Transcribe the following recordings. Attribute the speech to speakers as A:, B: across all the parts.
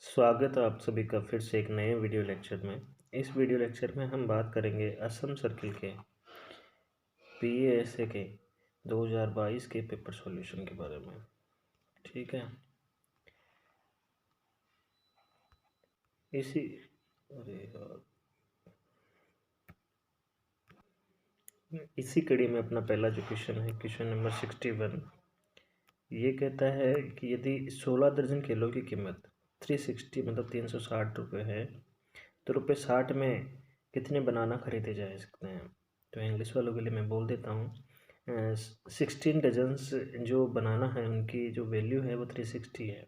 A: स्वागत है आप सभी का फिर से एक नए वीडियो लेक्चर में। इस वीडियो लेक्चर में हम बात करेंगे असम सर्किल के PASA के 2022 के पेपर सॉल्यूशन के बारे में। ठीक है, इसी कड़ी में अपना पहला जो क्वेश्चन है, क्वेश्चन नंबर 61, ये कहता है कि यदि 16 दर्जन किलो की कीमत 360 मतलब 360 रुपये है तो रुपये 60 में कितने बनाना खरीदे जा सकते हैं। तो इंग्लिश वालों के लिए मैं बोल देता हूँ 16 डजन्स जो बनाना है उनकी जो वैल्यू है वो 360 है।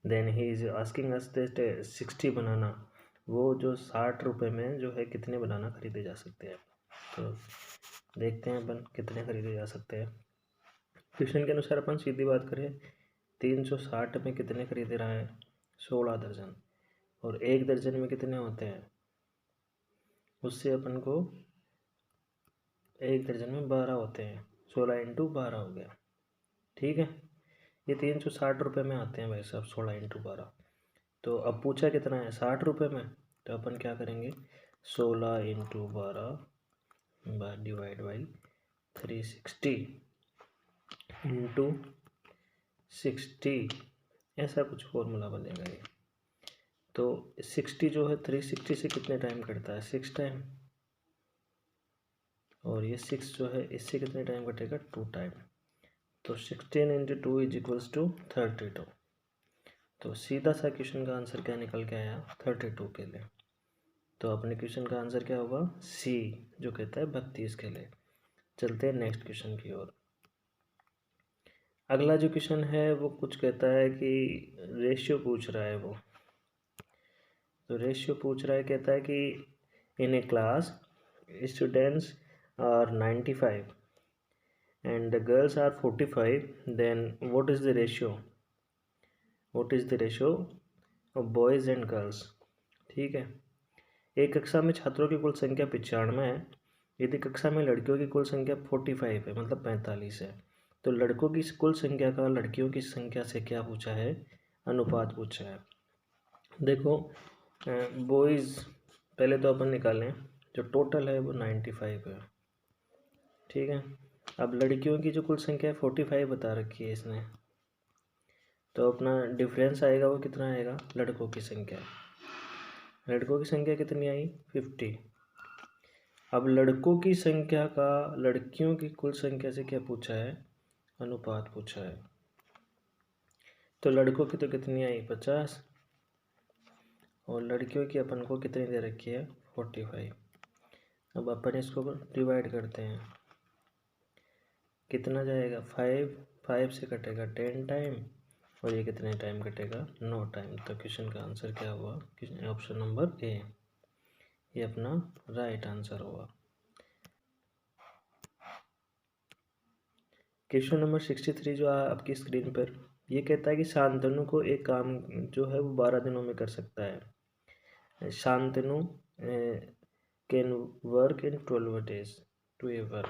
A: Then he is asking us that 60 बनाना वो जो 60 रुपये में जो है कितने बनाना खरीदे जा सकते हैं। तो देखते हैं अपन कितने खरीदे जा सकते हैं। क्वेश्चन के अनुसार अपन सीधी बात करें 360 में कितने खरीदे रहा है 16 दर्जन, और एक दर्जन में कितने होते हैं, उससे अपन को एक दर्जन में 12 होते हैं, 16 इंटू 12 हो गया। ठीक है, ये 360 रुपये में आते हैं भाई साहब 16 इंटू 12। तो अब पूछा कितना है 60 रुपये में, तो अपन क्या करेंगे 16 इंटू 12 डिवाइड बाई 360 इंटू 60, ऐसा कुछ फॉर्मूला बनेगा ये। तो 60 जो है 360 से कितने टाइम कटता है 6 टाइम, और ये 6 जो है इससे कितने टाइम कटेगा 2 टाइम। तो 16 इंटू 2 इज इक्वल्स टू 32। तो सीधा सा क्वेश्चन का आंसर क्या निकल के आया 32 के लिए। तो अपने क्वेश्चन का आंसर क्या होगा सी, जो कहता है 32 के लिए। चलते हैं नेक्स्ट क्वेश्चन की ओर। अगला जो क्वेश्चन है वो कुछ कहता है कि रेशियो पूछ रहा है वो। तो रेशियो पूछ रहा है, कहता है कि in a class students are 95 and the girls are 45, then what is the ratio of boys and girls। ठीक है, एक कक्षा में छात्रों की कुल संख्या 95 है, यदि कक्षा में लड़कियों की कुल संख्या 45 है मतलब 45 है, तो लड़कों की कुल संख्या का लड़कियों की संख्या से क्या पूछा है, अनुपात पूछा है। देखो बॉयज़ पहले तो अपन निकालें, जो टोटल है वो 95 है। ठीक है, अब लड़कियों की जो कुल संख्या है 45 बता रखी है इसने, तो अपना डिफरेंस आएगा वो कितना आएगा, लड़कों की संख्या कितनी आई 50। अब लड़कों की संख्या का लड़कियों की कुल संख्या से क्या पूछा है, अनुपात पूछा है। तो लड़कों की तो कितनी आई 50, और लड़कियों की अपन को कितनी दे रखी है 45। अब अपन इसको डिवाइड करते हैं, कितना जाएगा 5 से कटेगा 10 टाइम, और ये कितने टाइम कटेगा 9 टाइम। तो क्वेश्चन का आंसर क्या हुआ, ऑप्शन नंबर ए, ये अपना राइट आंसर होगा। क्वेश्चन नंबर 63 जो आपकी स्क्रीन पर, ये कहता है कि शांतनु को एक काम जो है वो 12 दिनों में कर सकता है। Shantanu can work in 12 days to a work,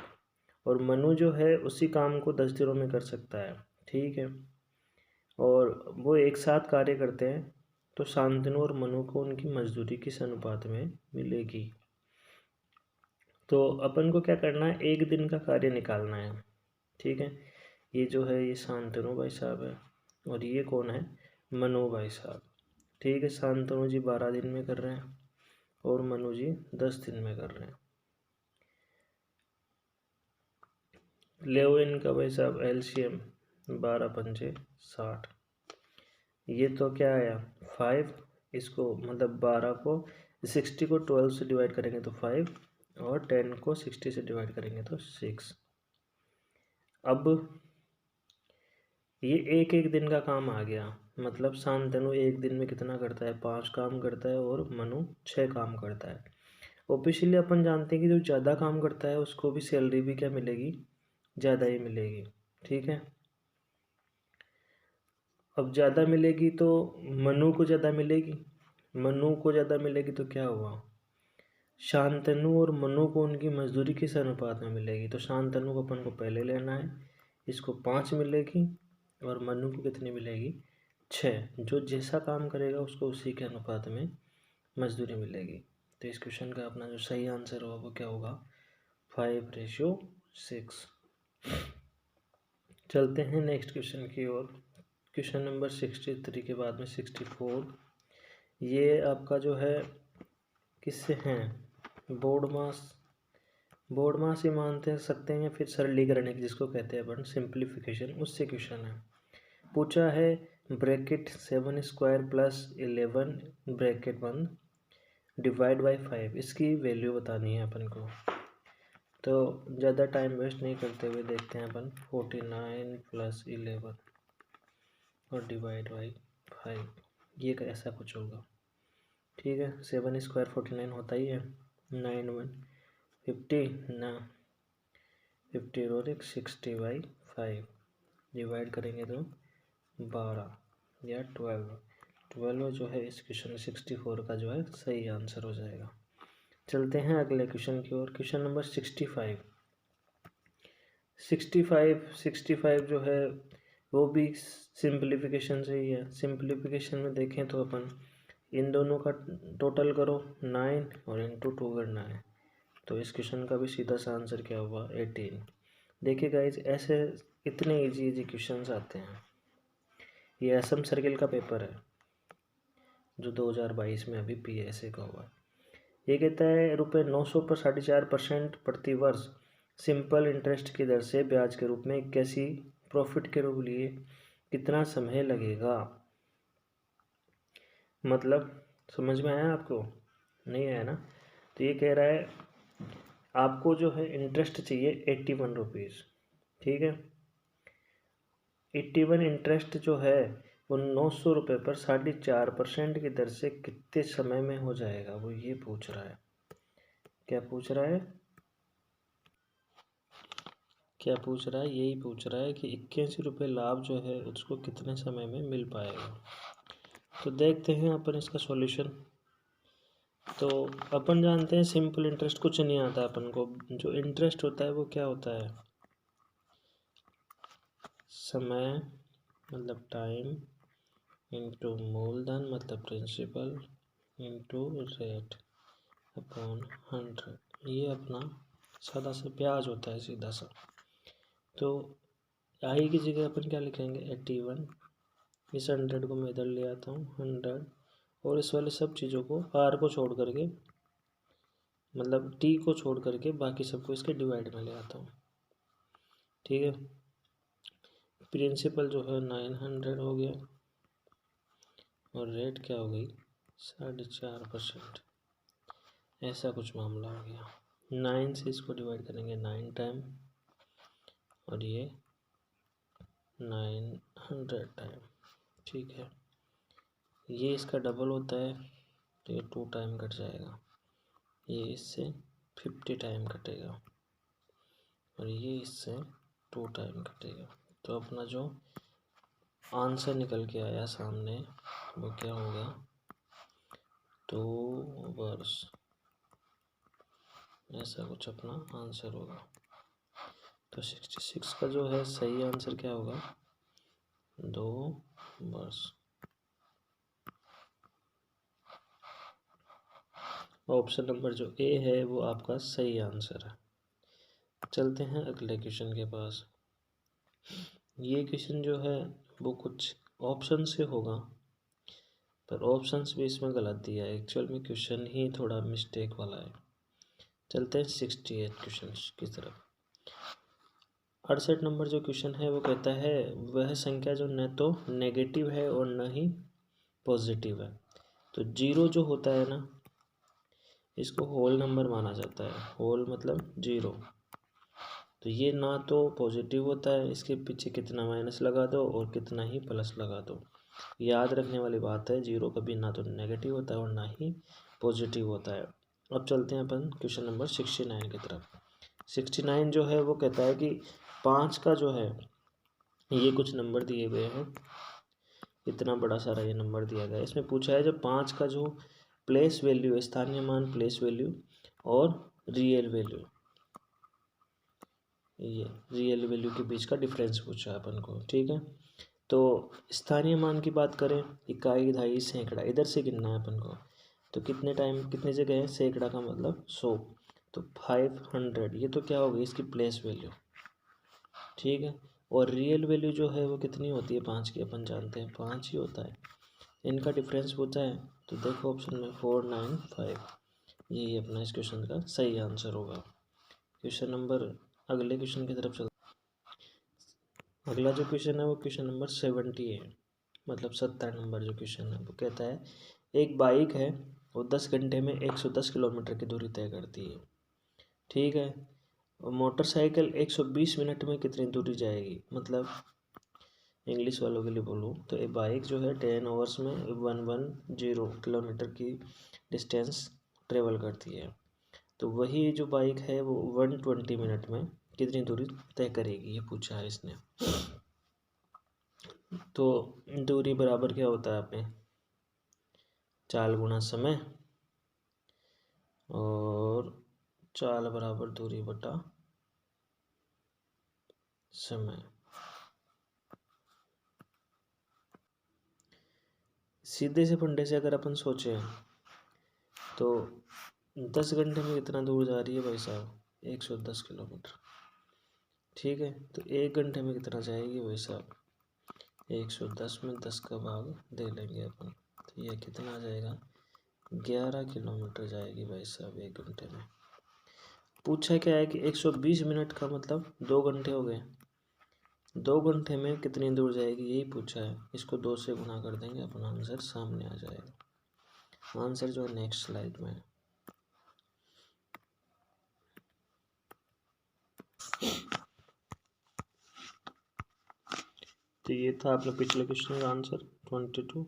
A: और मनु जो है उसी काम को 10 दिनों में कर सकता है। ठीक है, और वो एक साथ कार्य करते हैं, तो शांतनु और मनु को उनकी मजदूरी किस अनुपात में मिलेगी। तो अपन को क्या करना है, एक दिन का कार्य निकालना है। ठीक है, ये जो है ये शांतनु भाई साहब है, और ये कौन है मनु भाई साहब। ठीक है, शांतनु जी 12 दिन में कर रहे हैं और मनु जी 10 दिन में कर रहे हैं। ले इनका भाई साहब LCM 12 पंचे 60, ये तो क्या आया 5, इसको मतलब 12 को 60 को 12 से डिवाइड करेंगे तो 5, और 10 को 60 से डिवाइड करेंगे तो 6। अब ये एक एक दिन का काम आ गया, मतलब शांतनु एक दिन में कितना करता है 5 काम करता है, और मनु 6 काम करता है। ऑब्वियसली अपन जानते हैं कि जो ज़्यादा काम करता है उसको भी सैलरी भी क्या मिलेगी, ज़्यादा ही मिलेगी। ठीक है, अब ज़्यादा मिलेगी तो मनु को ज़्यादा मिलेगी, तो क्या हुआ, शांतनु और मनु को उनकी मजदूरी किस अनुपात में मिलेगी। तो शांतनु को अपन को पहले लेना है, इसको 5 मिलेगी, और मनु को कितनी मिलेगी 6, जो जैसा काम करेगा उसको उसी के अनुपात में मजदूरी मिलेगी। तो इस क्वेश्चन का अपना जो सही आंसर होगा वो क्या होगा, 5:6। चलते हैं नेक्स्ट क्वेश्चन की ओर। क्वेश्चन नंबर 63 के बाद में 64, ये आपका जो है किससे हैं, बोर्ड मास ही मानते सकते हैं, फिर सरलीकरण है जिसको कहते हैं अपन सिंप्लीफिकेशन, उससे क्वेश्चन है। पूछा है bracket 7² plus 11 bracket 1 divide by 5, इसकी वैल्यू बतानी है अपन को। तो ज़्यादा टाइम वेस्ट नहीं करते हुए देखते हैं अपन, 49 प्लस 11 और डिवाइड बाई 5, ये ऐसा कुछ होगा। ठीक है, 7² 49 होता ही है, 9 1 50 ना 50 और 60/5 डिवाइड करेंगे तो 12 या 12 जो है इस क्वेश्चन 64 का जो है सही आंसर हो जाएगा। चलते हैं अगले क्वेश्चन की ओर। क्वेश्चन नंबर 65 जो है वो भी सिंप्लीफिकेशन से ही है। सिंप्लीफिकेशन में देखें तो अपन इन दोनों का टोटल करो 9 और इंटू 2 करना है, तो इस क्वेश्चन का भी सीधा सा आंसर क्या हुआ, 18। देखिए गाइज, ऐसे इतने इजी क्वेश्चंस आते हैं। ये असम सर्किल का पेपर है जो 2022 में अभी PSA का हुआ है। ये कहता है ₹900 पर 4.5% प्रति वर्ष सिंपल इंटरेस्ट की दर से ब्याज के रूप में 81 प्रॉफिट के रूप लिए कितना समय लगेगा। मतलब समझ में आया आपको, नहीं आया ना? तो ये कह रहा है आपको जो है इंटरेस्ट चाहिए 81 रुपीज़, ठीक है। 81 इंटरेस्ट जो है वो 900 रुपये पर 4.5% की दर से कितने समय में हो जाएगा, वो ये पूछ रहा है। क्या पूछ रहा है, क्या पूछ रहा है, यही पूछ रहा है कि 81 रुपये लाभ जो है उसको कितने समय में मिल पाएगा। तो देखते हैं अपन इसका सॉल्यूशन। तो अपन जानते हैं सिंपल इंटरेस्ट कुछ नहीं आता अपन को। जो इंटरेस्ट होता है वो क्या होता है, समय मतलब टाइम इंटू मूलधन मतलब प्रिंसिपल इंटू रेट अपॉन 100, ये अपना सादा सा ब्याज होता है सीधा सा। तो आई की जगह अपन क्या लिखेंगे, 81, इस 100 को मैं इधर ले आता हूँ 100, और इस वाले सब चीज़ों को आर को छोड़ करके मतलब टी को छोड़ करके बाकी सबको इसके डिवाइड में ले आता हूँ, ठीक है। प्रिंसिपल जो है 900 हो गया और रेट क्या हो गई 4.5%, ऐसा कुछ मामला हो गया। 9 से इसको डिवाइड करेंगे 9 टाइम और ये 900 टाइम, ठीक है। ये इसका डबल होता है तो ये 2 टाइम कट जाएगा, ये इससे 50 टाइम कटेगा और ये इससे 2 टाइम कटेगा। तो अपना जो आंसर निकल के आया सामने वो क्या होगा, 2 वर्ष, ऐसा कुछ अपना आंसर होगा। तो 66 का जो है सही आंसर क्या होगा, 2 वर्ष। ऑप्शन नंबर जो ए है वो आपका सही आंसर है। चलते हैं अगले क्वेश्चन के पास। ये क्वेश्चन जो है वो कुछ ऑप्शन से होगा, पर ऑप्शंस भी इसमें गलत दिया है। एक्चुअल में क्वेश्चन ही थोड़ा मिस्टेक वाला है। चलते हैं 68 क्वेश्चन की तरफ। 68 नंबर जो क्वेश्चन है वो कहता है वह संख्या जो न तो नेगेटिव है और न ही पॉजिटिव है। तो 0 जो होता है ना, इसको होल नंबर माना जाता है। होल मतलब 0। तो ये ना तो पॉजिटिव होता है, इसके पीछे कितना माइनस लगा दो और कितना ही प्लस लगा दो। याद रखने वाली बात है, 0 कभी ना तो नेगेटिव होता है और ना ही पॉजिटिव होता है। अब चलते हैं अपन क्वेश्चन नंबर 69 की तरफ। 69 जो है वो कहता है कि 5 का जो है ये कुछ नंबर दिए हुए हैं, इतना बड़ा सारा ये नंबर दिया गया है। इसमें पूछा है जो 5 का जो प्लेस वैल्यू है, स्थानीय मान प्लेस वैल्यू और रियल वैल्यू, ये रियल वैल्यू के बीच का डिफरेंस पूछा है अपन को, ठीक है। तो स्थानीय मान की बात करें, इकाई, दहाई, सैकड़ा, इधर से गिनना है अपन को। तो कितने टाइम, कितने जगह है, सैकड़ा का मतलब 100, तो 500, ये तो क्या हो गई इसकी प्लेस वैल्यू, ठीक है। और रियल वैल्यू जो है वो कितनी होती है 5 की, अपन जानते हैं 5 ही होता है। इनका डिफरेंस पूछा है तो देखो ऑप्शन में 495, यही अपना इस क्वेश्चन का सही आंसर होगा। क्वेश्चन नंबर, अगले क्वेश्चन की तरफ चल। अगला जो क्वेश्चन है वो क्वेश्चन नंबर 70 है, मतलब 70 नंबर जो क्वेश्चन है वो कहता है एक बाइक है वो 10 घंटे में 110 किलोमीटर की दूरी तय करती है, ठीक है। और मोटरसाइकिल 120 मिनट में कितनी दूरी जाएगी, मतलब इंग्लिश वालों के लिए बोलूँ तो ये बाइक जो है 10 आवर्स में 110 किलोमीटर की डिस्टेंस ट्रेवल करती है। तो वही जो बाइक है वो 120 मिनट में कितनी दूरी तय करेगी, ये पूछा है इसने। तो दूरी बराबर क्या होता है आपने, चाल गुना समय, और चाल बराबर दूरी बटा समय। सीधे से फंडे से अगर अपन सोचें तो 10 घंटे में कितना दूर जा रही है भाई साहब, 110 किलोमीटर, ठीक है। तो 1 घंटे में कितना जाएगी भाई साहब, 110 में 10 का भाग दे लेंगे अपन, तो यह कितना आ जाएगा, 11 किलोमीटर जाएगी भाई साहब 1 घंटे में। पूछा क्या है कि 120 मिनट का मतलब 2 घंटे हो गए, 2 घंटे में कितनी दूर जाएगी यही पूछा है। इसको 2 से गुना कर देंगे, अपना आंसर सामने आ जाएगा। आंसर जो है नेक्स्ट स्लाइड में है। तो ये था अपने पिछले क्वेश्चन का आंसर 22।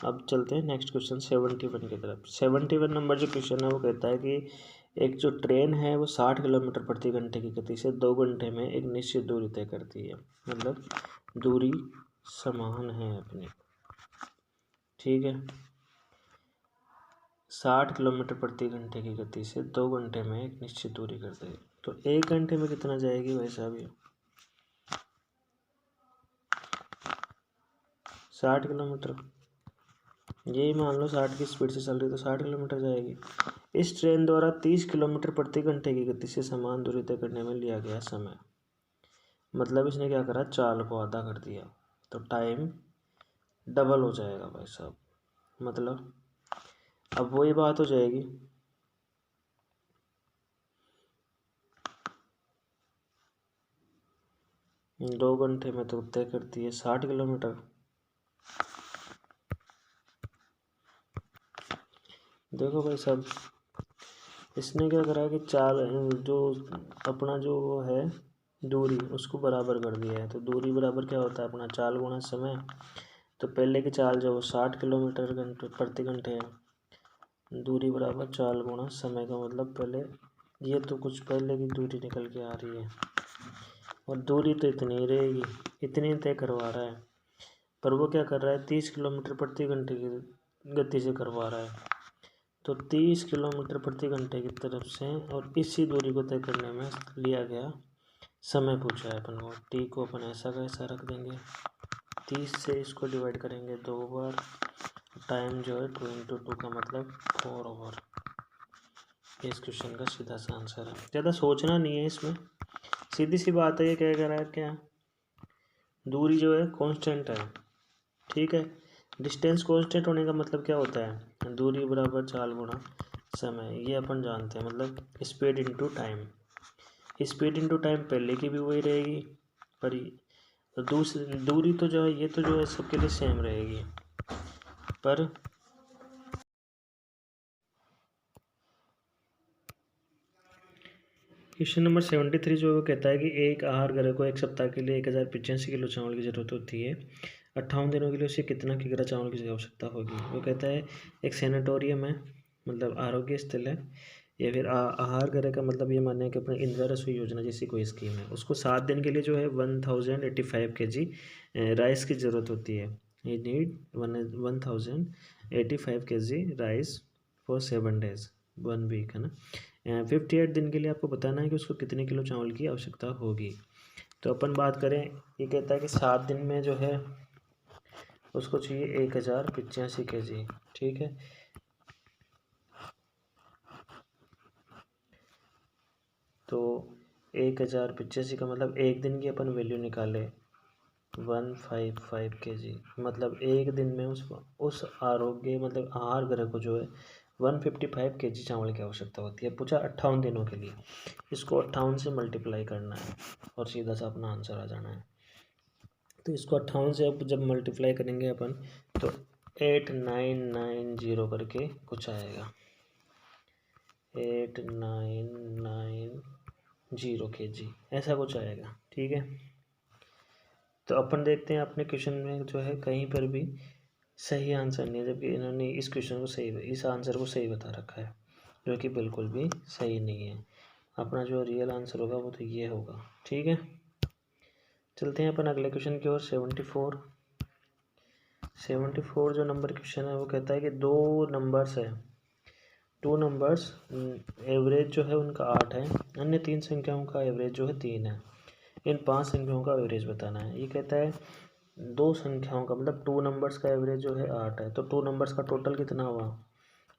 A: अब चलते हैं नेक्स्ट क्वेश्चन 71 की तरफ। 71 नंबर जो क्वेश्चन है वो कहता है कि एक जो ट्रेन है वो 60 किलोमीटर प्रति घंटे की गति से 2 घंटे में एक निश्चित दूरी तय करती है, मतलब दूरी समान है अपनी, ठीक है। 60 किलोमीटर प्रति घंटे की गति से 2 घंटे में एक निश्चित दूरी करती है, तो 1 घंटे में कितना जाएगी भाई साहब ये, 60 किलोमीटर, यही मान लो 60 की स्पीड से चल रही है तो 60 किलोमीटर जाएगी। इस ट्रेन द्वारा 30 किलोमीटर प्रति घंटे की गति से समान दूरी तय करने में लिया गया समय, मतलब इसने क्या करा, चाल को आधा कर दिया, तो टाइम डबल हो जाएगा भाई साहब। मतलब अब वही बात हो जाएगी, दो घंटे में तो तय करती है 60 किलोमीटर। देखो भाई साहब, इसने क्या करा कि चाल जो अपना जो वो है दूरी उसको बराबर कर दिया है। तो दूरी बराबर क्या होता है अपना, चाल गुणा समय। तो पहले की चाल जो 60 किलोमीटर घंटे प्रति घंटे है, दूरी बराबर चाल गुणा समय का मतलब पहले ये तो कुछ पहले की दूरी निकल के आ रही है, और दूरी तो इतनी ही रहेगी, इतनी तय करवा रहा है। पर वो क्या कर रहा है, 30 किलोमीटर प्रति घंटे की गति से करवा रहा है। तो 30 किलोमीटर प्रति घंटे की तरफ से और इसी दूरी को तय करने में लिया गया समय पूछा है अपन को। टी को अपन ऐसा का ऐसा रख देंगे, 30 से इसको डिवाइड करेंगे 2 बार, टाइम जो है 2 का मतलब 4 ओवर। इस क्वेश्चन का सीधा सा आंसर है, ज़्यादा सोचना नहीं है इसमें, सीधी सी बात है। ये क्या कह रहा है, क्या दूरी जो है कांस्टेंट है, ठीक है। डिस्टेंस कांस्टेंट होने का मतलब क्या होता है, दूरी बराबर चाल गुणा समय, ये अपन जानते हैं, मतलब speed into time. Speed into time पहले की भी वही रहेगी, पर दूसरी दूरी तो जो है ये तो जो है सबके लिए सेम रहेगी, पर क्वेश्चन नंबर 73 जो है वो कहता है कि एक आहार गृह को एक सप्ताह के लिए 1085 किलो चावल की ज़रूरत होती है, 58 दिनों के लिए उसे कितना किग्रा चावल की आवश्यकता होगी। वो कहता है एक सैनिटोरियम है, मतलब आरोग्य स्थल है, या फिर आहार गृह का मतलब ये मानना है कि अपने इंदिरा रसोई योजना जैसी कोई स्कीम है, उसको 7 दिन के लिए जो है 1085 kg राइस की ज़रूरत होती है। ये need 1085 kg rice for 7 days, 1 week, है ना। 58 दिन के लिए आपको बताना है कि उसको कितने किलो चावल की आवश्यकता होगी। तो अपन बात करें, ये कहता है कि 7 दिन में जो है उसको चाहिए 1085 kg, ठीक है। तो 1085 का मतलब एक दिन की अपन वैल्यू निकाले 155 kg, मतलब एक दिन में उस आरोग्य मतलब आहार ग्रह को जो है 155 kg चावल की आवश्यकता होती है। पूछा 58 दिनों के लिए, इसको 58 से मल्टीप्लाई करना है और सीधा सा अपना आंसर आ जाना है। तो इसको 58 से अब जब मल्टीप्लाई करेंगे अपन तो 8990 करके कुछ आएगा, 8990 kg ऐसा कुछ आएगा, ठीक है। तो अपन देखते हैं अपने क्वेश्चन में जो है कहीं पर भी सही आंसर नहीं है, जबकि इन्होंने इस क्वेश्चन को सही, इस आंसर को सही बता रखा है, जो कि बिल्कुल भी सही नहीं है। अपना जो रियल आंसर होगा वो तो ये होगा, ठीक है। चलते हैं अपन अगले क्वेश्चन की ओर। 74 जो नंबर क्वेश्चन है वो कहता है कि दो नंबर्स है, टू नंबर्स एवरेज जो है उनका 8 है, अन्य 3 संख्याओं का एवरेज जो है 3 है, इन 5 संख्याओं का एवरेज बताना है। ये कहता है दो संख्याओं का मतलब टू नंबर्स का एवरेज जो है 8 है, तो टू नंबर्स का टोटल कितना हुआ।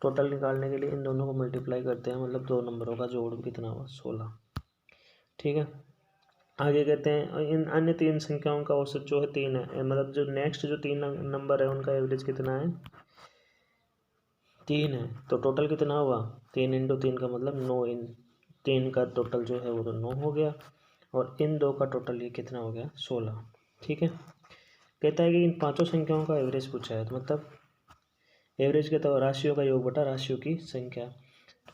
A: टोटल निकालने के लिए इन दोनों को मल्टीप्लाई करते हैं, मतलब दो नंबरों का जोड़ कितना हुआ 16, ठीक है। आगे कहते हैं इन अन्य 3 संख्याओं का औसत जो है 3 है, मतलब जो नेक्स्ट जो 3 नंबर है उनका एवरेज कितना है 3 है, तो टोटल कितना हुआ 3 इंटू 3 का मतलब 9, इन 3 का टोटल जो है वो तो 9 हो गया, और इन दो का टोटल ये कितना हो गया 16, ठीक है। कहता है कि इन पांचों संख्याओं का एवरेज पूछा है, तो मतलब एवरेज कहता है राशियों का योग बटा राशियों की संख्या,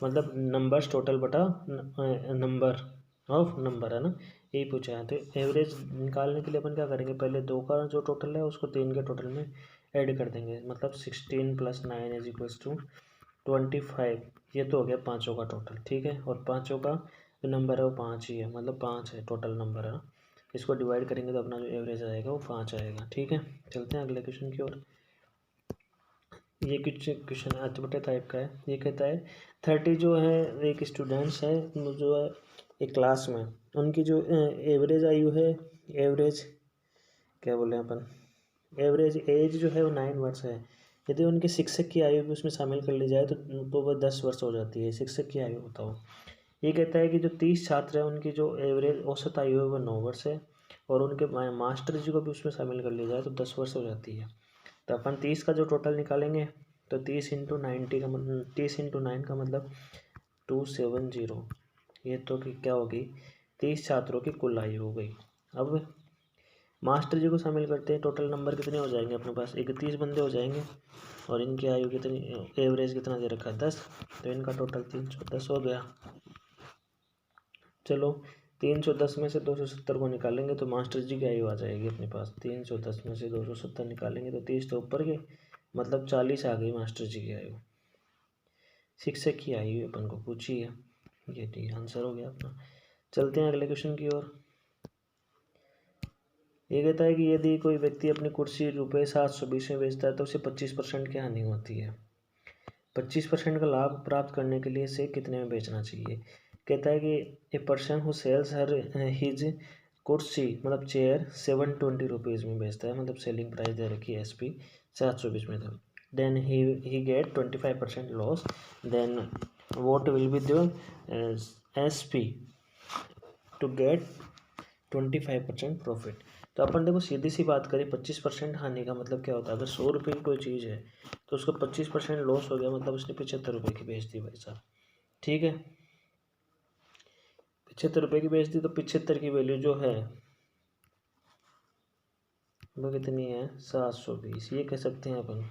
A: मतलब नंबर्स टोटल बटा नंबर ऑफ नंबर, है ना, यही पूछा है। तो एवरेज निकालने के लिए अपन क्या करेंगे, पहले दो का जो टोटल है उसको 3 के टोटल में ऐड कर देंगे, मतलब 16 + 9 इज इक्वल्स टू 25, ये तो हो गया पाँचों का टोटल, ठीक है। और पाँचों का जो नंबर है वो 5 ही है, मतलब 5 है टोटल नंबर, है ना। इसको डिवाइड करेंगे तो अपना जो एवरेज आएगा वो 5 आएगा, ठीक है। चलते हैं अगले क्वेश्चन की ओर। ये क्वेश्चन अर्थमेटिक टाइप का है। ये कहता है 30 जो है एक स्टूडेंट्स है वो जो है एक क्लास में, उनकी जो एवरेज आयु है, एवरेज क्या बोले अपन, एवरेज एज जो है वो 9 वर्ष है। यदि उनके शिक्षक की आयु भी उसमें शामिल कर ली जाए तो वह 10 वर्ष हो जाती है। शिक्षक की आयु बताओ। ये कहता है कि जो 30 छात्र हैं उनकी जो एवरेज औसत आयु है वो 9 वर्ष है, और उनके मास्टर जी को भी उसमें शामिल कर लिया जाए तो 10 वर्ष हो जाती है। तो अपन 30 का जो टोटल निकालेंगे तो 30 इंटू 90 का मतलब 30 इंटू 9 का मतलब 270, ये तो कि क्या होगी 30 छात्रों की कुल आयु हो गई। अब मास्टर जी को शामिल करते हैं, टोटल नंबर कितने हो जाएंगे अपने पास 31 बंदे हो जाएंगे, और इनकी आयु कितनी, एवरेज कितना दे रखा है 10, तो इनका टोटल 310 हो गया। चलो 310 में से 270 को निकालेंगे तो मास्टर जी की आयु आ जाएगी अपने पास। 310 में से 270 निकालेंगे तो 30 तो ऊपर गए, मतलब 40 आ गई मास्टर जी की आयु। शिक्षक की आयु अपन को पूछी है, ये ठीक आंसर हो गया अपना। चलते हैं अगले क्वेश्चन की ओर। ये कहता है कि यदि कोई व्यक्ति अपनी कुर्सी ₹720 में बेचता है तो उसे 25% की हानि होती है। 25% का लाभ प्राप्त करने के लिए इसे कितने में बेचना चाहिए। कहता है कि a person who sells her his कुर्सी मतलब चेयर 720 रुपीज़ में बेचता है, मतलब सेलिंग प्राइस दे रखी है SP 720 में था, then he get 25% loss, then what will be the SP to get 25% profit. तो अपन देखो सीधी सी बात करें 25% हानि का मतलब क्या होता है, अगर 100 रुपये की कोई चीज़ है तो उसको 25% लॉस हो गया, मतलब उसने 75 रुपये की बेच दी भाई साहब, ठीक है। 75 रुपये की बेच दी तो 75 की वैल्यू जो है वो कितनी है 720, ये कह सकते हैं अपन,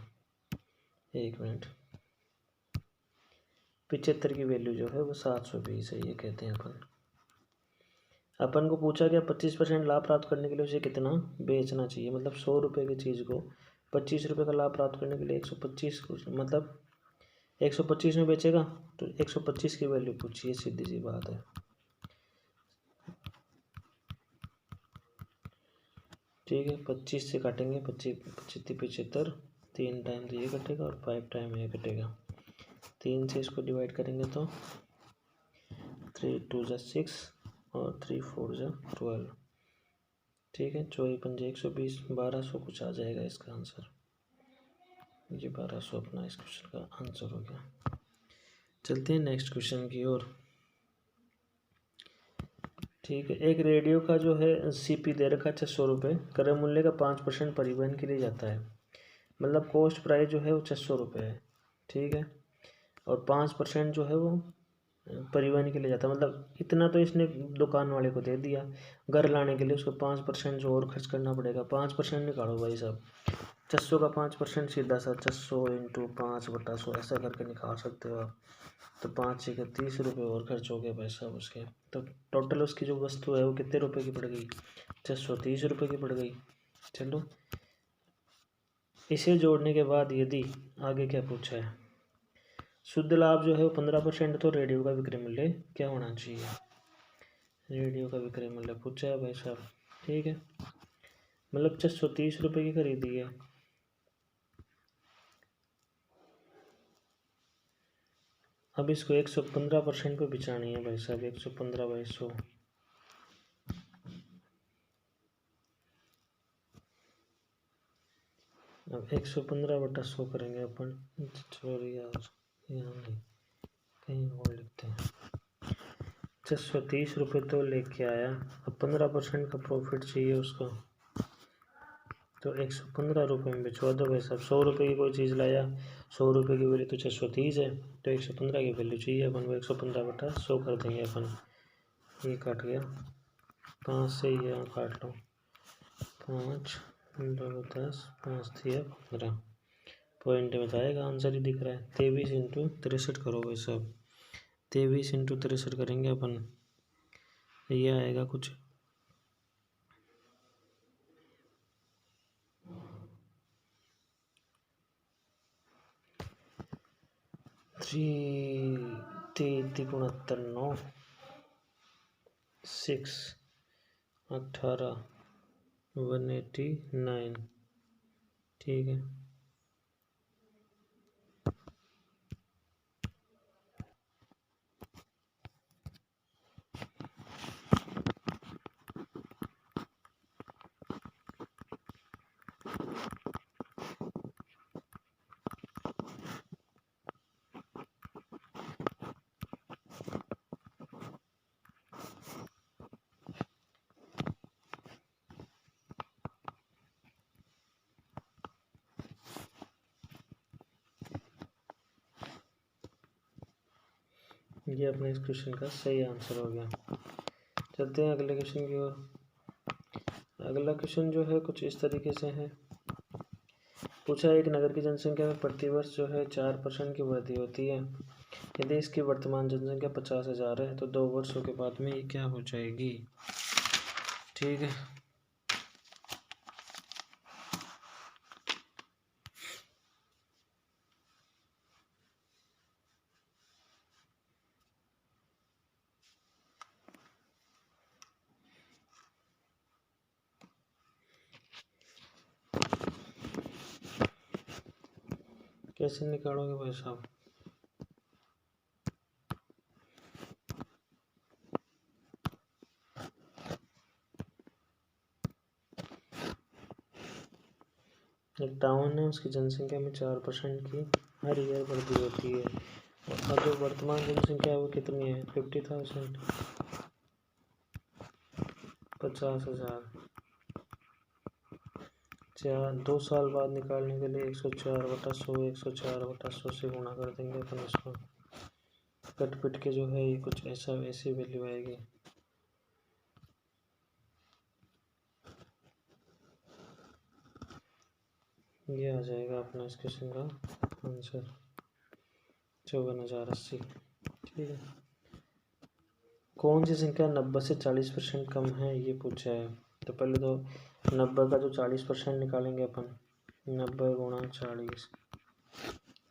A: एक मिनट, 75 की वैल्यू जो है वो 720 है, ये कहते हैं अपन। अपन को पूछा गया 25% लाभ प्राप्त करने के लिए उसे कितना बेचना चाहिए, मतलब 100 रुपये की चीज़ को 25 रुपये का लाभ प्राप्त करने के लिए 125 मतलब 125 में बेचेगा, तो 125 की वैल्यू पूछिए, सीधी सी बात है, ठीक है। 25 से काटेंगे 25 25 75, 3 टाइम तो ये कटेगा और 5 टाइम ये कटेगा, 3 से इसको डिवाइड करेंगे तो 3 2 = 6 और 3 4 = 12, ठीक है, 24 × 120 1200 कुछ आ जाएगा इसका आंसर। ये 1200 अपना इस क्वेश्चन का आंसर हो गया। चलते हैं नेक्स्ट क्वेश्चन की ओर। ठीक है, एक रेडियो का जो है सीपी दे रखा है 600 रुपये, क्रय मूल्य का 5% परिवहन के लिए जाता है। मतलब कॉस्ट प्राइस जो है वो 600 रुपये है। ठीक है, और 5% जो है वो परिवहन के लिए जाता है। मतलब इतना तो इसने दुकान वाले को दे दिया, घर लाने के लिए उसको 5% जो और खर्च करना पड़ेगा। 5% निकालो भाई साहब, 600 का 5% सीधा सा 600 × 5/100 ऐसा करके निकाल सकते हो आप। तो 5 × 30 रुपये और खर्च हो गए भाई साहब उसके। तो टोटल उसकी जो वस्तु है वो कितने रुपए की पड़ गई? 630 रुपये की पड़ गई। चलो, इसे जोड़ने के बाद यदि आगे क्या पूछा है, शुद्ध लाभ जो है वो 15%, तो रेडियो का विक्रय मूल्य क्या होना चाहिए? रेडियो का विक्रय मूल्य पूछा है भाई साहब। ठीक है, मतलब 630 रुपये की खरीदी है। अब इसको 115% पे बिछानी है भाई साहब। 115/100, अब 115/100 करेंगे अपन। सॉरी यार, यहाँ नहीं, कहीं और लिखते हैं। 630 रुपये तो लेके आया, अब 15% का प्रॉफिट चाहिए उसको, तो 115 रुपये में बिछवा दो भाई साहब। 100 रुपये की कोई चीज़ लाया, 100 रुपये की वैल्यू तो 630 है, तो 115 की वैल्यू चाहिए अपन को। 115/100 कर देंगे अपन। ये काट गया 5 से, यहाँ काट लो 5 2 10 5 3 15 पॉइंट में तो आएगा, आंसर ही दिख रहा है। 23 × 63 करो भाई साहब। 23 × 63 करेंगे अपन, ये आएगा कुछ 3×9 6 18 189। ठीक है, ये अपने इस क्वेश्चन का सही आंसर हो गया। चलते हैं अगले क्वेश्चन की ओर। अगला क्वेश्चन जो है कुछ इस तरीके से है। पूछा एक नगर की जनसंख्या में प्रतिवर्ष जो है 4% की वृद्धि होती है। यदि इसकी वर्तमान जनसंख्या 50,000 है तो 2 वर्षों के बाद में ये क्या हो जाएगी? ठीक है, कैसे निकालोगे भाई साहब? एक टाउन है, उसकी जनसंख्या में 4% की हर ईयर वृद्धि होती है, और जो वर्तमान जनसंख्या है वो कितनी है? 50,000, 50,000। 2 साल बाद निकालने के लिए 104/100 104/100 से गुणा कर देंगे अपन इसको। कट पिट के जो है ये कुछ ऐसा वैसी वैल्यू आएगी। ये आ जाएगा अपना इस क्वेश्चन का आंसर 54,080। ठीक है, कौन सी संख्या 90 से 40% कम है, ये पूछा है। तो पहले तो 90 का जो 40% निकालेंगे अपन, 90 × 40,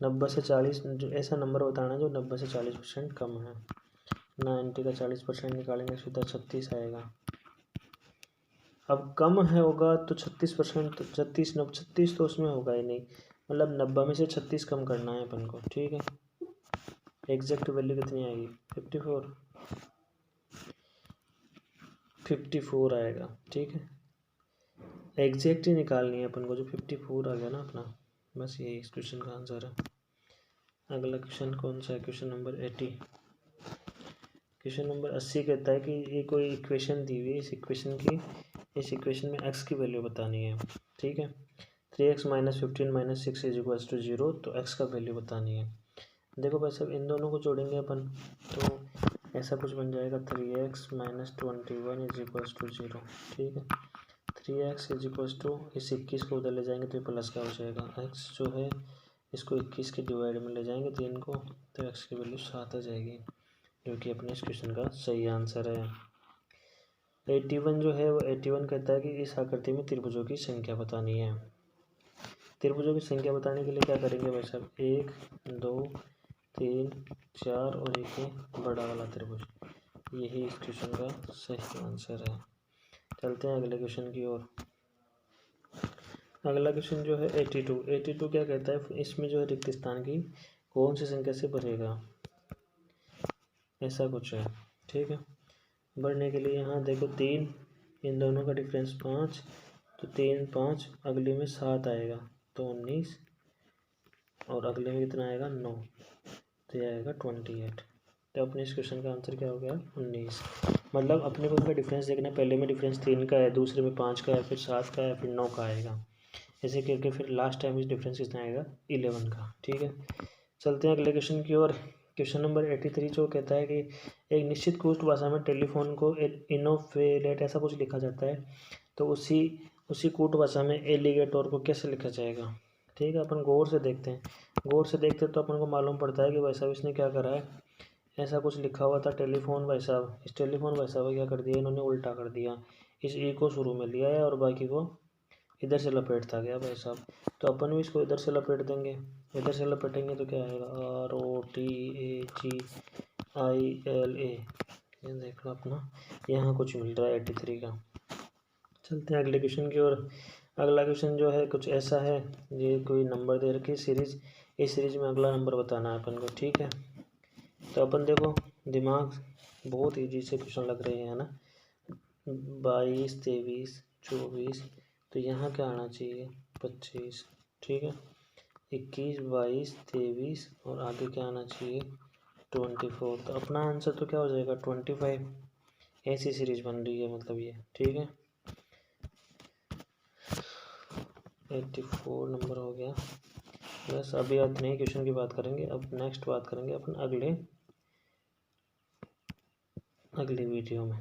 A: 90 से 40 जो ऐसा नंबर बताना जो 90 से 40% कम है। 90 का 40% निकालेंगे सीधा 36 आएगा। अब कम है होगा तो 36%, 36 तो उसमें होगा ही नहीं, मतलब 90 में से 36 कम करना है अपन को। ठीक है, एग्जैक्ट वैल्यू कितनी आएगी? 54 आएगा। ठीक है, एग्जैक्ट ही निकालनी है अपन को, जो 54 आ गया ना अपना, बस यही इस क्वेश्चन का आंसर है। अगला क्वेश्चन कौन सा है? Question number 80। क्वेश्चन नंबर 80 कहता है कि ये कोई इक्वेशन दी हुई है, इस इक्वेशन में x की वैल्यू बतानी है, ठीक है। 3x - 15 - 6 = 0, तो x का वैल्यू बतानी है। देखो भाई साहब, इन दोनों को जोड़ेंगे अपन तो ऐसा कुछ बन जाएगा 3x - 21 = 0, ठीक है। 3x = इस 21 को उधर ले जाएंगे तो प्लस का हो जाएगा, x जो है इसको 21 के डिवाइड में ले जाएंगे 3 को, तो x की वैल्यू 7 आ जाएगी, जो कि अपने इस क्वेश्चन का सही आंसर है। 81 जो है वो 81 कहता है कि इस आकृति में त्रिभुजों की संख्या बतानी है। त्रिभुजों की संख्या बताने के लिए क्या करेंगे भाई साहब? 1 2 3 4 और एक है बड़ा वाला त्रिभुज, यही इस क्वेश्चन का सही आंसर है। चलते हैं अगले क्वेश्चन की ओर। अगला क्वेश्चन जो है 82 क्या कहता है? इसमें जो है रिक्त स्थान की कौन सी संख्या से भरेगा, ऐसा कुछ है, ठीक है। बढ़ने के लिए यहाँ देखो 3, इन दोनों का डिफरेंस 5, तो 3 5, अगले में 7 आएगा तो 19, और अगले में कितना आएगा 9, तो यह आएगा 28। तो अपने इस क्वेश्चन का आंसर क्या हो गया? 19। मतलब अपने को इसका डिफरेंस देखना, पहले में डिफरेंस 3 का है, दूसरे में 5 का है, फिर 7 का है, फिर 9 का आएगा, ऐसे करके फिर लास्ट टाइम इस डिफरेंस कितना आएगा? 11 का, ठीक है। चलते हैं अगले क्वेश्चन की ओर। क्वेश्चन नंबर 83 जो कहता है कि एक निश्चित कुष्ठ भाषा में टेलीफोन को इनोफेलेट ऐसा कुछ लिखा जाता है, तो उसी कूट भाषा में एलिगेटर को कैसे लिखा जाएगा, ठीक है। अपन गौर से देखते हैं तो अपन को मालूम पड़ता है कि भाई साहब इसने क्या करा है, ऐसा कुछ लिखा हुआ था टेलीफोन भाई साहब, इस टेलीफोन भाई साहब क्या कर दिया इन्होंने? उल्टा कर दिया, इस ई को शुरू में लिया है और बाकी को इधर से लपेटता गया भाई साहब, तो अपन भी इसको इधर से लपेट देंगे। इधर से लपेटेंगे तो क्या आएगा? ROTAGILA, ये देख लो अपना यहाँ कुछ मिल रहा है 83 का। चलते हैं अगले क्वेश्चन की ओर। अगला क्वेश्चन जो है कुछ ऐसा है, ये कोई नंबर दे रखी सीरीज, इस सीरीज में अगला नंबर बताना है अपन को, ठीक है। तो अपन देखो, दिमाग बहुत ईजी से क्वेश्चन लग रहे हैं ना, 22 23 24, तो यहाँ क्या आना चाहिए? 25, ठीक है। 21 22 23 और आगे क्या आना चाहिए? 24, तो अपना आंसर तो क्या हो जाएगा? 25। ऐसी सीरीज बन रही है मतलब ये, ठीक है। 84 नंबर हो गया। बस अभी आप नए क्वेश्चन की बात करेंगे, अब नेक्स्ट बात करेंगे अपन अगले वीडियो में।